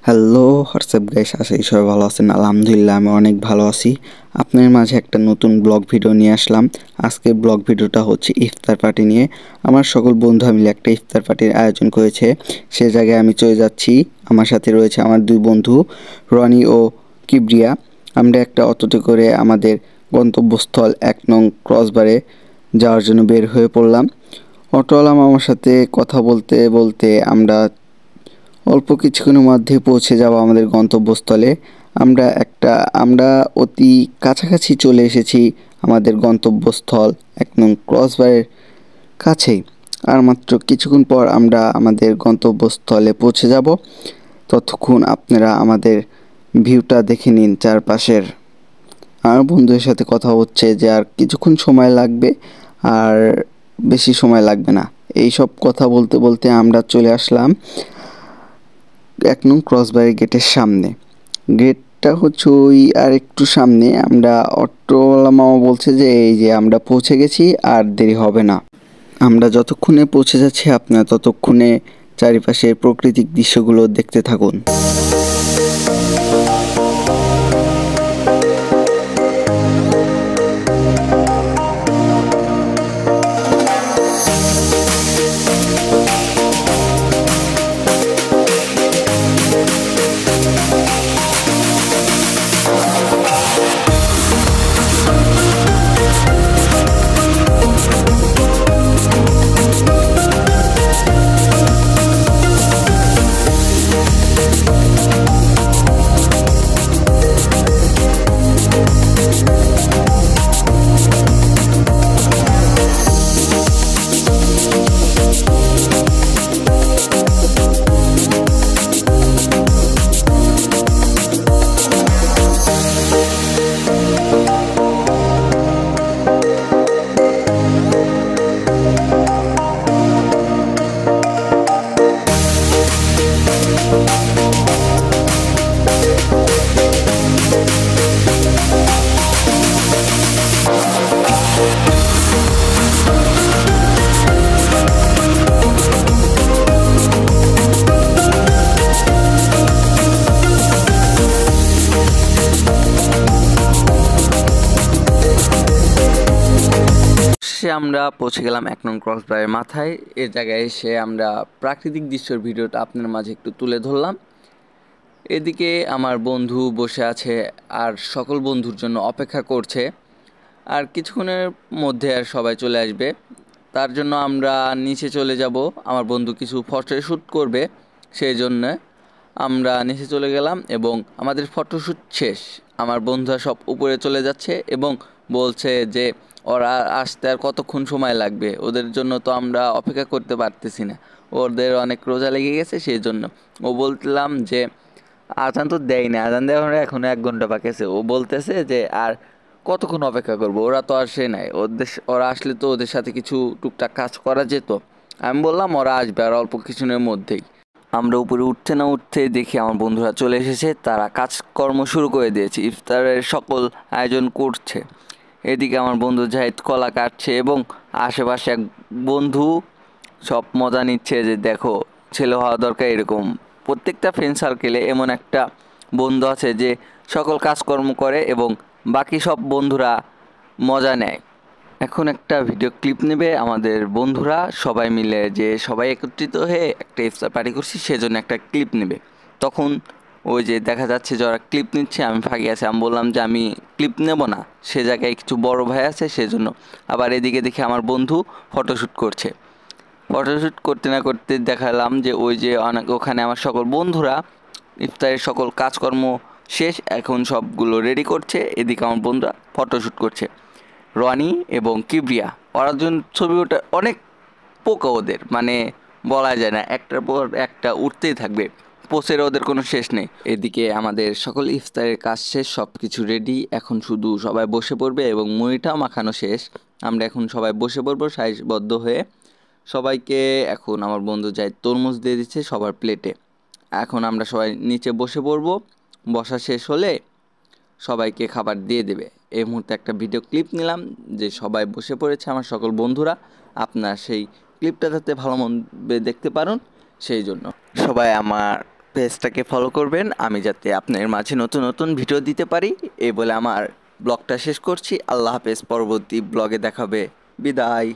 Hello WhatsApp guys, আশা করি সবাই ভালো আছেন। আলহামদুলিল্লাহ আমি অনেক ভালো আছি। আপনার মাঝে একটা নতুন ব্লগ ভিডিও নিয়ে আসলাম। আজকের ব্লগ ভিডিওটা হচ্ছে ইফতার পার্টি নিয়ে। আমার সকল বন্ধু মিলে একটা ইফতার পার্টির আয়োজন করেছে, সে জায়গায় আমি চলে যাচ্ছি। আমার সাথে রয়েছে আমার দুই বন্ধু রনি ও কিবরিয়া। আমরা একটা অটোতে করে আমাদের গন্তব্যস্থল 1 নং ক্রসবারে যাওয়ার জন্য বের হয়ে পড়লাম। অটোওয়ালা মামার সাথে কথা বলতে বলতে আমরা অল্প কিছুক্ষণের মধ্যে পৌঁছে যাব আমাদের গন্তব্যস্থলে। আমরা অতি কাছাকাছি চলে এসেছি আমাদের গন্তব্যস্থল 1 নং ক্রসবারের কাছেই। আর মাত্র কিছুক্ষণ পর আমরা আমাদের গন্তব্যস্থলে পৌঁছে যাব। ততক্ষণ আপনারা আমাদের ভিউটা দেখে নিন চারপাশের। আমার বন্ধুদের সাথে কথা হচ্ছে যে আর কিছুক্ষণ সময় লাগবে, আর বেশি সময় লাগবে না। এই সব কথা বলতে বলতে আমরা চলে আসলাম 1 নং ক্রসবারের গেটের সামনে। গেটটা হচ্ছে ওই আর একটু সামনে। আমরা অটোওয়ালা মামা বলছে যে এই যে আমরা পৌঁছে গেছি, আর দেরি হবে না। আমরা যতক্ষণে পৌঁছে যাচ্ছি আপনারা ততক্ষণে চারিপাশের প্রাকৃতিক দৃশ্যগুলো দেখতে থাকুন। আমরা পৌঁছে গেলাম 1 নং ক্রসবারের মাথায়। এ জায়গায় এসে আমরা প্রাকৃতিক দৃশ্যের ভিডিওটা আপনার মাঝে একটু তুলে ধরলাম। এদিকে আমার বন্ধু বসে আছে আর সকল বন্ধুর জন্য অপেক্ষা করছে। আর কিছুক্ষণের মধ্যে আর সবাই চলে আসবে, তার জন্য আমরা নিচে চলে যাব। আমার বন্ধু কিছু ফটোশ্যুট করবে, সেই জন্য আমরা নিচে চলে গেলাম এবং আমাদের ফটোশ্যুট শেষ। আমার বন্ধুরা সব উপরে চলে যাচ্ছে এবং বলছে যে ওরা আসতে আর কতক্ষণ সময় লাগবে, ওদের জন্য তো আমরা অপেক্ষা করতে পারতেছি না, ওদের অনেক রোজা লেগে গেছে। সেই জন্য ও বললাম যে আজান তো দেয় না, আজান দেওয়ার এখনও 1 ঘন্টা বাকি আছে। ও বলতেছে যে আর কতক্ষণ অপেক্ষা করবো, ওরা তো আসে নাই, ওরা আসলে তো ওদের সাথে কিছু টুকটাক কাজ করা যেত। আমি বললাম ওরা আসবে আর অল্প কিছুদিনের মধ্যেই। আমরা উপরে উঠতে না উঠতে দেখি আমার বন্ধুরা চলে এসেছে, তারা কাজকর্ম শুরু করে দিয়েছে, ইফতারের সকল আয়োজন করছে। এদিকে আমার বন্ধু জাহিদ কলা কাটছে এবং আশেপাশে এক বন্ধু সব মজা নিচ্ছে যে দেখো ছেলে হওয়া দরকার এরকম। প্রত্যেকটা ফ্রেন্ড সার্কেলে এমন একটা বন্ধু আছে যে সকল কাজকর্ম করে এবং বাকি সব বন্ধুরা মজা নেয়। এখন একটা ভিডিও ক্লিপ নেবে আমাদের বন্ধুরা সবাই মিলে, যে সবাই একত্রিত হয়ে একটা ইফতার পার্টি করছি সেজন্য একটা ক্লিপ নেবে। তখন ওই যে দেখা যাচ্ছে যারা ক্লিপ নিচ্ছে, আমি ফাঁকি আছে, আমি বললাম যে আমি ক্লিপ নেব না, সে জায়গায় কিছু বড় ভাই আছে সেজন্য। আবার এদিকে দেখি আমার বন্ধু ফটোশ্যুট করছে। ফটোশ্যুট করতে না করতে দেখালাম যে ওই যে ওখানে আমার সকল বন্ধুরা ইফতারের সকল কাজকর্ম শেষ, এখন সবগুলো রেডি করছে। এদিকে আমার বন্ধুরা ফটোশ্যুট করছে, রনি এবং কিবরিয়া। ওরা জন্য ছবি ওটা অনেক পোকা ওদের, মানে বলা যায় না, একটার পর একটা উঠতেই থাকবে, পোস্টের ওদের কোনো শেষ নেই। এদিকে আমাদের সকল ইফতারের কাজ শেষ, সব কিছু রেডি, এখন শুধু সবাই বসে পড়বে এবং মুড়িটাও মাখানো শেষ। আমরা এখন সবাই বসে পড়বো সারিবদ্ধ হয়ে। সবাইকে এখন আমার বন্ধু যায় তরমুজ দিয়ে দিচ্ছে সবার প্লেটে। এখন আমরা সবাই নিচে বসে পড়বো, বসা শেষ হলে সবাইকে খাবার দিয়ে দেবে। এই মুহূর্তে একটা ভিডিও ক্লিপ নিলাম যে সবাই বসে পড়েছে আমার সকল বন্ধুরা, আপনার সেই ক্লিপটা যাতে ভালো মন দেখতে পারুন সেই জন্য। সবাই আমার পেজটাকে ফলো করবেন, আমি যাতে আপনার মাঝে নতুন নতুন ভিডিও দিতে পারি। এই বলে আমার ব্লগটা শেষ করছি। আল্লাহ হাফেজ, পরবর্তী ব্লগে দেখাবে। বিদায়।